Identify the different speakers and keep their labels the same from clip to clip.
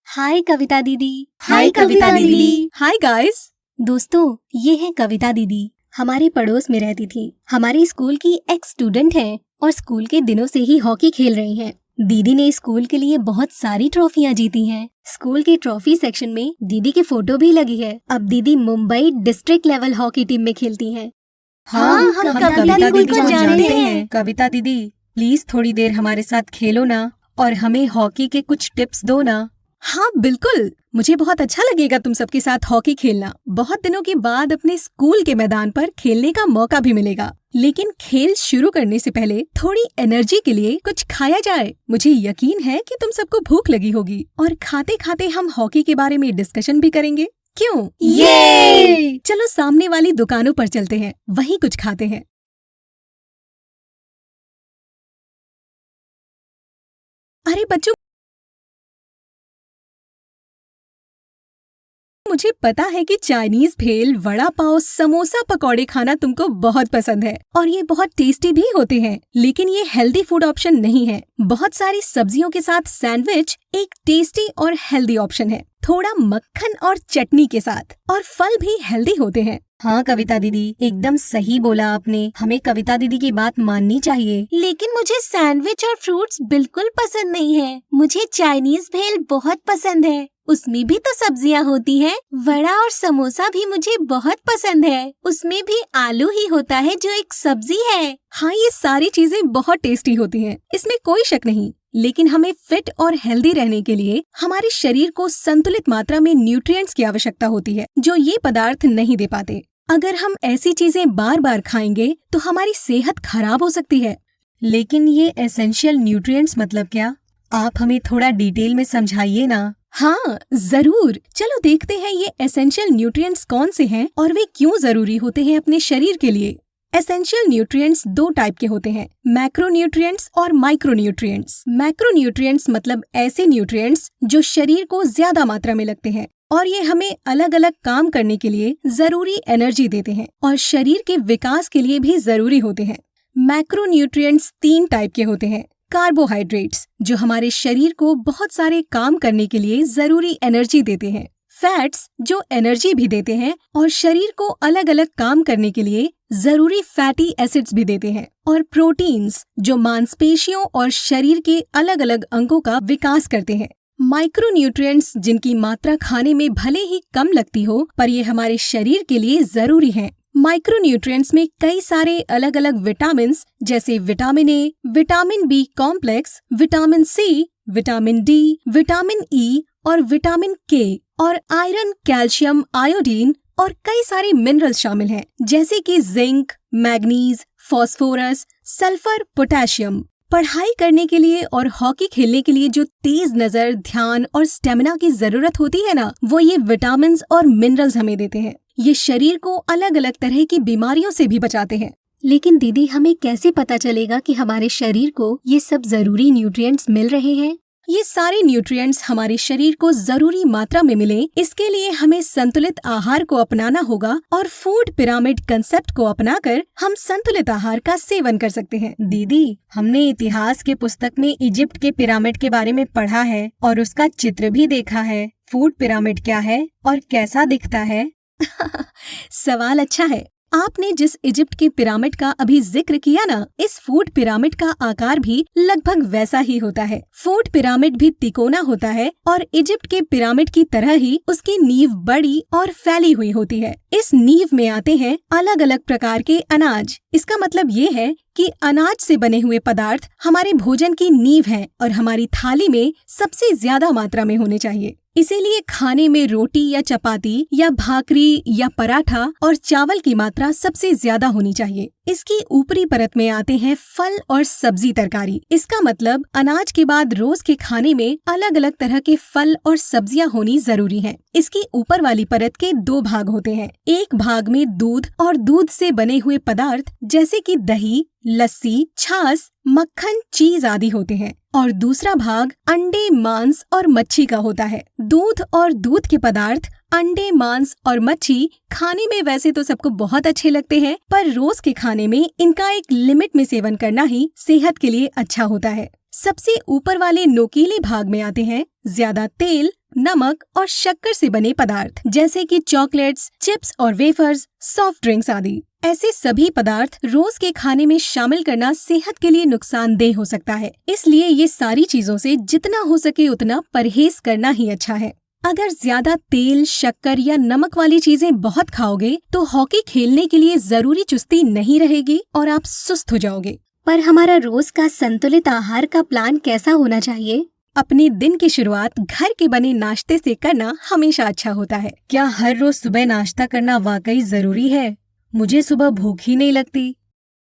Speaker 1: हाय कविता दीदी।
Speaker 2: हाय कविता दीदी।
Speaker 3: Hi guys.
Speaker 1: दोस्तों, ये है कविता दीदी। हमारे पड़ोस में रहती थी। हमारी स्कूल की एक्स स्टूडेंट हैं और स्कूल के दिनों से ही हॉकी खेल रही हैं। दीदी ने स्कूल के लिए बहुत सारी ट्रॉफियां जीती हैं। स्कूल के ट्रॉफी सेक्शन में दीदी की फोटो भी लगी है। अब दीदी Mumbai district level hockey team में खेलती हैं।
Speaker 2: हाँ, हम
Speaker 1: कविता दीदी को जानते हैं।
Speaker 3: कविता दीदी, प्लीज थोड़ी देर हमारे साथ खेलो ना और हमें हॉकी के कुछ टिप्स दो ना। हाँ बिल्कुल, मुझे बहुत अच्छा लगेगा तुम सबके साथ हॉकी खेलना। बहुत दिनों के बाद अपने स्कूल के मैदान पर खेलने का मौका भी मिलेगा। लेकिन खेल शुरू करने से पहले थोड़ी एनर्जी के लिए कुछ खाया जाए। मुझे यकीन है कि तुम सबको भूख लगी होगी और खाते खाते हम हॉकी के बारे में डिस्कशन भी करेंगे। क्यों?
Speaker 2: ये!
Speaker 3: चलो सामने वाली दुकानों पर चलते हैं, वहीं कुछ खाते हैं। अरे बच्चों, मुझे पता है कि चाइनीज भेल, वड़ा पाव, समोसा, पकौड़े खाना तुमको बहुत पसंद है और ये बहुत टेस्टी भी होते हैं। लेकिन ये हेल्दी फूड ऑप्शन नहीं है। बहुत सारी सब्जियों के साथ सैंडविच एक टेस्टी और हेल्दी ऑप्शन है, थोड़ा मक्खन और चटनी के साथ। और फल भी हेल्दी होते हैं। हाँ कविता दीदी, एकदम सही बोला आपने। हमें कविता दीदी की बात माननी चाहिए।
Speaker 1: लेकिन मुझे सैंडविच और फ्रूट्स बिल्कुल पसंद नहीं है। मुझे चाइनीज भेल बहुत पसंद है, उसमें भी तो सब्जियां होती हैं। वड़ा और समोसा भी मुझे बहुत पसंद है, उसमें भी आलू ही होता है जो एक सब्जी है।
Speaker 3: हाँ, ये सारी चीजें बहुत टेस्टी होती हैं, इसमें कोई शक नहीं। लेकिन हमें फिट और हेल्दी रहने के लिए हमारे शरीर को संतुलित मात्रा में न्यूट्रिएंट्स की आवश्यकता होती है, जो ये पदार्थ नहीं दे पाते। अगर हम ऐसी चीजें बार बार खाएंगे तो हमारी सेहत खराब हो सकती है। लेकिन ये एसेंशियल न्यूट्रिएंट्स मतलब क्या? आप हमें थोड़ा डिटेल में समझाइए ना। हाँ जरूर, चलो देखते हैं ये एसेंशियल न्यूट्रिएंट्स कौन से हैं और वे क्यों जरूरी होते हैं अपने शरीर के लिए। एसेंशियल न्यूट्रिएंट्स दो टाइप के होते हैं, मैक्रोन्यूट्रिएंट्स और माइक्रोन्यूट्रिएंट्स। मैक्रोन्यूट्रिएंट्स मतलब ऐसे न्यूट्रिएंट्स जो शरीर को ज्यादा मात्रा में लगते हैं और ये हमें अलग अलग काम करने के लिए जरूरी एनर्जी देते हैं और शरीर के विकास के लिए भी जरूरी होते हैं। मैक्रोन्यूट्रिएंट्स तीन टाइप के होते हैं। कार्बोहाइड्रेट्स जो हमारे शरीर को बहुत सारे काम करने के लिए जरूरी एनर्जी देते हैं। फैट्स जो एनर्जी भी देते हैं और शरीर को अलग अलग काम करने के लिए जरूरी फैटी एसिड्स भी देते हैं। और प्रोटीन्स जो मांसपेशियों और शरीर के अलग अलग अंगों का विकास करते हैं। माइक्रोन्यूट्रिएंट्स जिनकी मात्रा खाने में भले ही कम लगती हो, पर ये हमारे शरीर के लिए जरूरी हैं। माइक्रोन्यूट्रिएंट्स में कई सारे अलग अलग विटामिन्स जैसे vitamin A, vitamin B complex, vitamin C, vitamin D, vitamin E और विटामिन के और आयरन, कैल्शियम, आयोडीन और कई सारे मिनरल्स शामिल हैं, जैसे कि zinc, manganese, phosphorus, sulphur, potassium. पढ़ाई करने के लिए और हॉकी खेलने के लिए जो तेज नजर, ध्यान और स्टेमिना की जरूरत होती है ना, वो ये विटामिन्स और मिनरल्स हमें देते हैं। ये शरीर को अलग अलग तरह की बीमारियों से भी बचाते हैं।
Speaker 1: लेकिन दीदी, हमें कैसे पता चलेगा कि हमारे शरीर को ये सब जरूरी न्यूट्रिएंट्स मिल रहे हैं?
Speaker 3: ये सारे न्यूट्रिएंट्स हमारे शरीर को जरूरी मात्रा में मिले, इसके लिए हमें संतुलित आहार को अपनाना होगा और फूड पिरामिड कंसेप्ट को अपनाकर हम संतुलित आहार का सेवन कर सकते हैं। दीदी, हमने इतिहास के पुस्तक में इजिप्ट के पिरामिड के बारे में पढ़ा है और उसका चित्र भी देखा है। फूड पिरामिड क्या है और कैसा दिखता है? सवाल अच्छा है। आपने जिस इजिप्ट के पिरामिड का अभी जिक्र किया ना, इस फूड पिरामिड का आकार भी लगभग वैसा ही होता है। फूड पिरामिड भी तिकोना होता है और इजिप्ट के पिरामिड की तरह ही उसकी नींव बड़ी और फैली हुई होती है। इस नींव में आते हैं अलग अलग प्रकार के अनाज। इसका मतलब ये है कि अनाज से बने हुए पदार्थ हमारे भोजन की नींव हैं और हमारी थाली में सबसे ज्यादा मात्रा में होने चाहिए। इसीलिए खाने में रोटी या चपाती या भाकरी या पराठा और चावल की मात्रा सबसे ज्यादा होनी चाहिए। इसकी ऊपरी परत में आते हैं फल और सब्जी तरकारी। इसका मतलब अनाज के बाद रोज के खाने में अलग अलग तरह के फल और सब्जियां होनी जरूरी हैं। इसकी ऊपर वाली परत के दो भाग होते हैं। एक भाग में दूध और दूध से बने हुए पदार्थ जैसे कि दही, लस्सी, छाछ, मक्खन, चीज आदि होते हैं और दूसरा भाग अंडे, मांस और मच्छी का होता है। दूध और दूध के पदार्थ अंडे, मांस और मच्छी खाने में वैसे तो सबको बहुत अच्छे लगते हैं, पर रोज के खाने में इनका एक लिमिट में सेवन करना ही सेहत के लिए अच्छा होता है। सबसे ऊपर वाले नोकीले भाग में आते हैं ज्यादा तेल, नमक और शक्कर से बने पदार्थ जैसे कि चॉकलेट्स, चिप्स और वेफर्स, सॉफ्ट ड्रिंक्स आदि। ऐसे सभी पदार्थ रोज के खाने में शामिल करना सेहत के लिए नुकसानदेह हो सकता है, इसलिए ये सारी चीजों से जितना हो सके उतना परहेज करना ही अच्छा है। अगर ज्यादा तेल, शक्कर या नमक वाली चीजें बहुत खाओगे तो हॉकी खेलने के लिए जरूरी चुस्ती नहीं रहेगी और आप सुस्त हो जाओगे।
Speaker 1: पर हमारा रोज का संतुलित आहार का प्लान कैसा होना चाहिए?
Speaker 3: अपने दिन की शुरुआत घर के बने नाश्ते से करना हमेशा अच्छा होता है।
Speaker 2: क्या हर रोज सुबह नाश्ता करना वाकई जरूरी है? मुझे सुबह भूख ही नहीं लगती।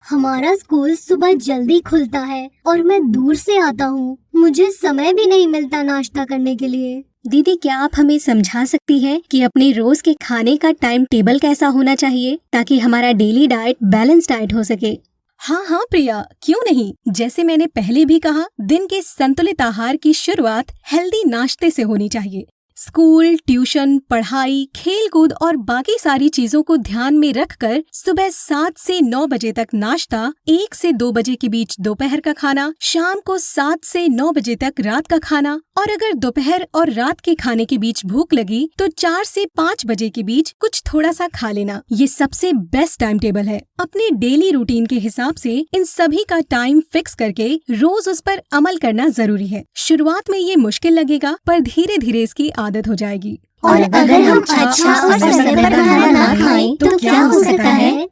Speaker 4: हमारा स्कूल सुबह जल्दी खुलता है और मैं दूर से आता हूँ। मुझे समय भी नहीं मिलता नाश्ता करने के लिए।
Speaker 1: दीदी, क्या आप हमें समझा सकती हैं कि अपने रोज के खाने का टाइम टेबल कैसा होना चाहिए ताकि हमारा डेली डाइट बैलेंस डाइट हो सके?
Speaker 3: हाँ प्रिया, क्यों नहीं। जैसे मैंने पहले भी कहा, दिन के संतुलित आहार की शुरुआत हेल्दी नाश्ते से होनी चाहिए। स्कूल, ट्यूशन, पढ़ाई, खेल कूद और बाकी सारी चीजों को ध्यान में रखकर सुबह 7 से 9 बजे तक नाश्ता, 1 से 2 बजे के बीच दोपहर का खाना, शाम को 7 से 9 बजे तक रात का खाना, और अगर दोपहर और रात के खाने के बीच भूख लगी तो 4 से 5 बजे के बीच कुछ थोड़ा सा खा लेना। ये सबसे बेस्ट टाइम टेबल है। अपने डेली रूटीन के हिसाब से इन सभी का टाइम फिक्स करके रोज उस पर अमल करना जरूरी है। शुरुआत में ये मुश्किल लगेगा, पर धीरे धीरे इसकी आदत हो जाएगी।
Speaker 4: और अगर हम अच्छा और समय पर खाना ना खाएं तो क्या हो सकता है?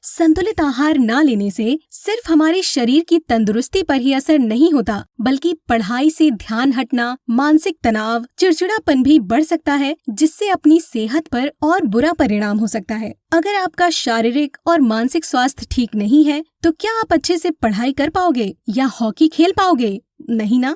Speaker 3: संतुलित आहार ना लेने से सिर्फ हमारे शरीर की तंदुरुस्ती पर ही असर नहीं होता, बल्कि पढ़ाई से ध्यान हटना, मानसिक तनाव, चिड़चिड़ापन भी बढ़ सकता है, जिससे अपनी सेहत पर और बुरा परिणाम हो सकता है। अगर आपका शारीरिक और मानसिक स्वास्थ्य ठीक नहीं है तो क्या आप अच्छे से पढ़ाई कर पाओगे या हॉकी खेल पाओगे? नहीं ना।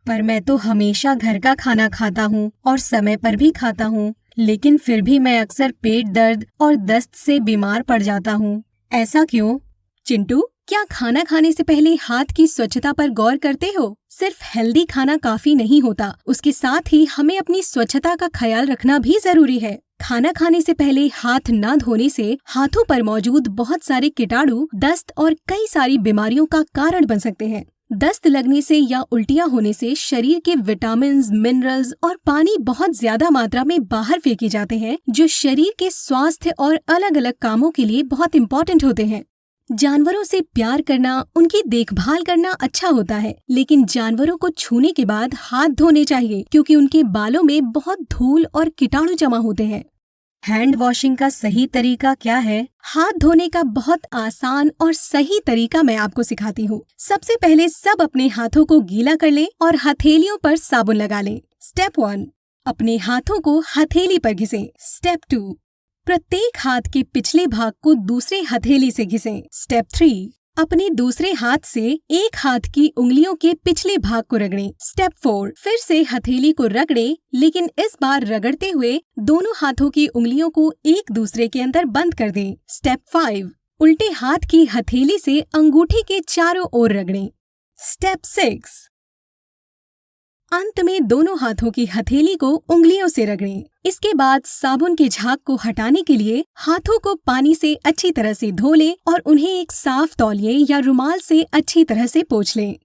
Speaker 2: पर मैं तो हमेशा घर का खाना खाता हूँ और समय पर भी खाता हूँ, लेकिन फिर भी मैं अक्सर पेट दर्द और दस्त से बीमार पड़ जाता हूँ। ऐसा क्यों?
Speaker 3: चिंटू, क्या खाना खाने से पहले हाथ की स्वच्छता पर गौर करते हो? सिर्फ हेल्दी खाना काफी नहीं होता, उसके साथ ही हमें अपनी स्वच्छता का ख्याल रखना भी जरूरी है। खाना खाने से पहले हाथ न धोने से हाथों पर मौजूद बहुत सारे कीटाणु दस्त और कई सारी बीमारियों का कारण बन सकते हैं। दस्त लगने से या उल्टियाँ होने से शरीर के विटामिन्स, मिनरल्स और पानी बहुत ज्यादा मात्रा में बाहर फेंके जाते हैं, जो शरीर के स्वास्थ्य और अलग अलग कामों के लिए बहुत इम्पोर्टेंट होते हैं। जानवरों से प्यार करना, उनकी देखभाल करना अच्छा होता है, लेकिन जानवरों को छूने के बाद हाथ धोने चाहिए, क्योंकि उनके बालों में बहुत धूल और कीटाणु जमा होते हैं।
Speaker 2: हैंड वॉशिंग का सही तरीका क्या है?
Speaker 3: हाथ धोने का बहुत आसान और सही तरीका मैं आपको सिखाती हूँ। सबसे पहले सब अपने हाथों को गीला कर लें और हथेलियों पर साबुन लगा लें। स्टेप 1, अपने हाथों को हथेली पर घिसें। स्टेप 2, प्रत्येक हाथ के पिछले भाग को दूसरे हथेली से घिसें। स्टेप 3, अपने दूसरे हाथ से एक हाथ की उंगलियों के पिछले भाग को रगड़ें। स्टेप 4, फिर से हथेली को रगड़ें, लेकिन इस बार रगड़ते हुए दोनों हाथों की उंगलियों को एक दूसरे के अंदर बंद कर दें। स्टेप 5, उल्टे हाथ की हथेली से अंगूठे के चारों ओर रगड़ें। स्टेप 6, अंत में दोनों हाथों की हथेली को उंगलियों से रगड़ें। इसके बाद साबुन के झाग को हटाने के लिए हाथों को पानी से अच्छी तरह से धो लें और उन्हें एक साफ तौलिए या रुमाल से अच्छी तरह से पोंछ लें।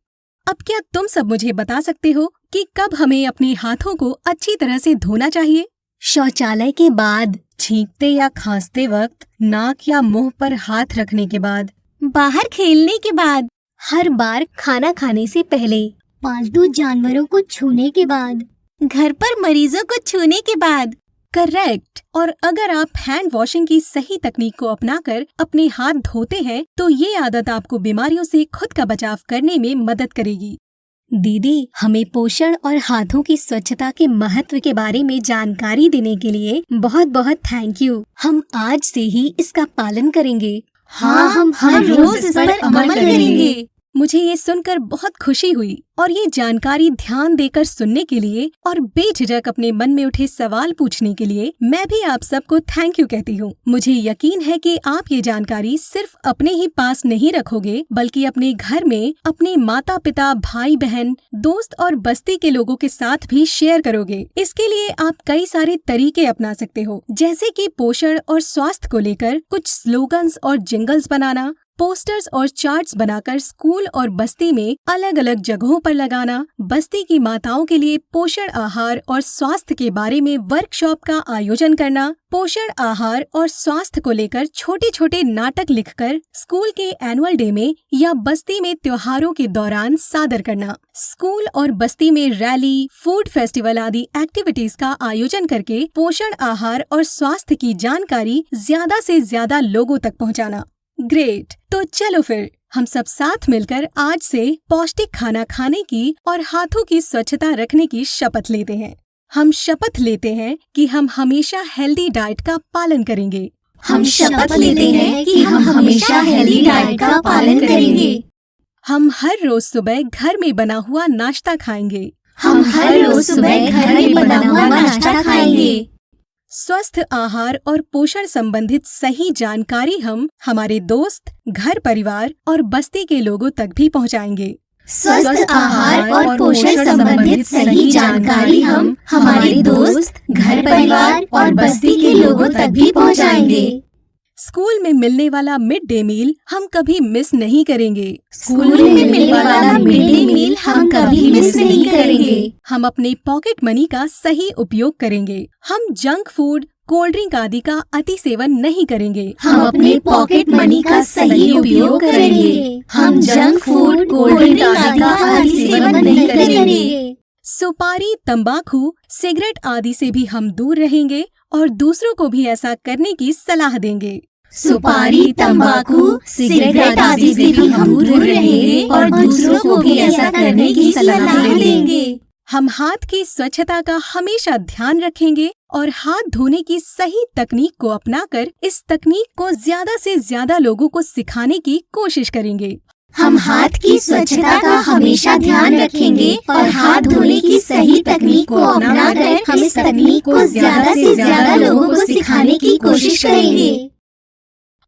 Speaker 3: अब क्या तुम सब मुझे बता सकते हो कि कब हमें अपने हाथों को अच्छी तरह से धोना चाहिए?
Speaker 1: शौचालय के बाद,
Speaker 2: छींकते या खांसते वक्त, नाक या मुंह पर हाथ रखने के बाद,
Speaker 1: बाहर खेलने के बाद, हर बार खाना खाने से पहले,
Speaker 4: पालतू जानवरों को छूने के बाद,
Speaker 1: घर पर मरीजों को छूने के बाद।
Speaker 3: करेक्ट। और अगर आप हैंड वॉशिंग की सही तकनीक को अपनाकर अपने हाथ धोते हैं तो ये आदत आपको बीमारियों से खुद का बचाव करने में मदद करेगी।
Speaker 1: दीदी, हमें पोषण और हाथों की स्वच्छता के महत्व के बारे में जानकारी देने के लिए बहुत बहुत थैंक यू। हम आज से ही इसका पालन करेंगे।
Speaker 4: हाँ, हम हर रोज इस पर अमल करेंगे।
Speaker 3: मुझे ये सुनकर बहुत खुशी हुई और ये जानकारी ध्यान देकर सुनने के लिए और बेझिझक अपने मन में उठे सवाल पूछने के लिए मैं भी आप सबको थैंक यू कहती हूँ। मुझे यकीन है कि आप ये जानकारी सिर्फ अपने ही पास नहीं रखोगे, बल्कि अपने घर में अपने माता पिता, भाई बहन, दोस्त और बस्ती के लोगों के साथ भी शेयर करोगे। इसके लिए आप कई सारे तरीके अपना सकते हो, जैसे कि पोषण और स्वास्थ्य को लेकर कुछ स्लोगन्स और जिंगल्स बनाना, पोस्टर्स और चार्ट्स बनाकर स्कूल और बस्ती में अलग अलग जगहों पर लगाना, बस्ती की माताओं के लिए पोषण आहार और स्वास्थ्य के बारे में वर्कशॉप का आयोजन करना, पोषण आहार और स्वास्थ्य को लेकर छोटे छोटे नाटक लिखकर स्कूल के एनुअल डे में या बस्ती में त्योहारों के दौरान सादर करना, स्कूल और बस्ती में रैली, फूड फेस्टिवल आदि एक्टिविटीज का आयोजन करके पोषण आहार और स्वास्थ्य की जानकारी ज्यादा से ज्यादा लोगों तक पहुंचाना। ग्रेट! तो चलो फिर हम सब साथ मिलकर आज से पौष्टिक खाना खाने की और हाथों की स्वच्छता रखने की शपथ लेते हैं। हम शपथ लेते हैं कि हम हमेशा हेल्दी डाइट का पालन करेंगे।
Speaker 1: हम शपथ लेते हैं कि हम हमेशा हेल्दी डाइट का पालन करेंगे।
Speaker 3: हम हर रोज सुबह घर में बना हुआ नाश्ता खाएंगे।
Speaker 1: हम हर रोज सुबह घर में बना हुआ नाश्ता खाएंगे।
Speaker 3: स्वस्थ आहार और पोषण संबंधित सही जानकारी हम हमारे दोस्त, घर परिवार और बस्ती के लोगों तक भी पहुंचाएंगे।
Speaker 1: स्वस्थ आहार और पोषण संबंधित सही जानकारी हम हमारे दोस्त, घर परिवार और बस्ती के लोगों तक भी पहुंचाएंगे।
Speaker 3: स्कूल में मिलने वाला मिड डे मील हम कभी मिस नहीं करेंगे।
Speaker 1: स्कूल में मिलने वाला मिड डे मील हम कभी मिस नहीं करेंगे।
Speaker 3: हम अपने पॉकेट मनी का सही उपयोग करेंगे। हम जंक फूड, कोल्ड ड्रिंक आदि का अति सेवन नहीं करेंगे।
Speaker 1: हम अपने पॉकेट मनी का सही उपयोग करेंगे। हम जंक फूड, कोल्ड ड्रिंक आदि का अति सेवन नहीं करेंगे।
Speaker 3: सुपारी, तंबाकू, सिगरेट आदि से भी हम दूर रहेंगे और दूसरों को भी ऐसा करने की सलाह देंगे।
Speaker 1: सुपारी, तंबाकू, सिगरेट आदि से भी हम दूर रहेंगे और दूसरों को भी ऐसा करने की सलाह देंगे।
Speaker 3: हम हाथ की स्वच्छता का हमेशा ध्यान रखेंगे और हाथ धोने की सही तकनीक को अपनाकर इस तकनीक को ज्यादा से ज्यादा लोगों को सिखाने की कोशिश करेंगे।
Speaker 1: हम हाथ की स्वच्छता का हमेशा ध्यान रखेंगे और हाथ धोने की सही तकनीक को अपनाकर हम इस तकनीक को ज्यादा से ज्यादा लोगों को सिखाने की कोशिश करेंगे।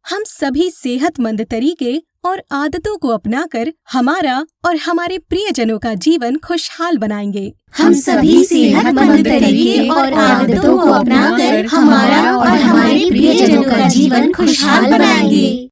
Speaker 3: हम सभी सेहतमंद तरीके और आदतों को अपनाकर हमारा और हमारे प्रियजनों का जीवन खुशहाल बनाएंगे।
Speaker 1: हम सभी सेहतमंद तरीके और आदतों को अपनाकर हमारा और हमारे प्रियजनों का जीवन खुशहाल बनाएंगे।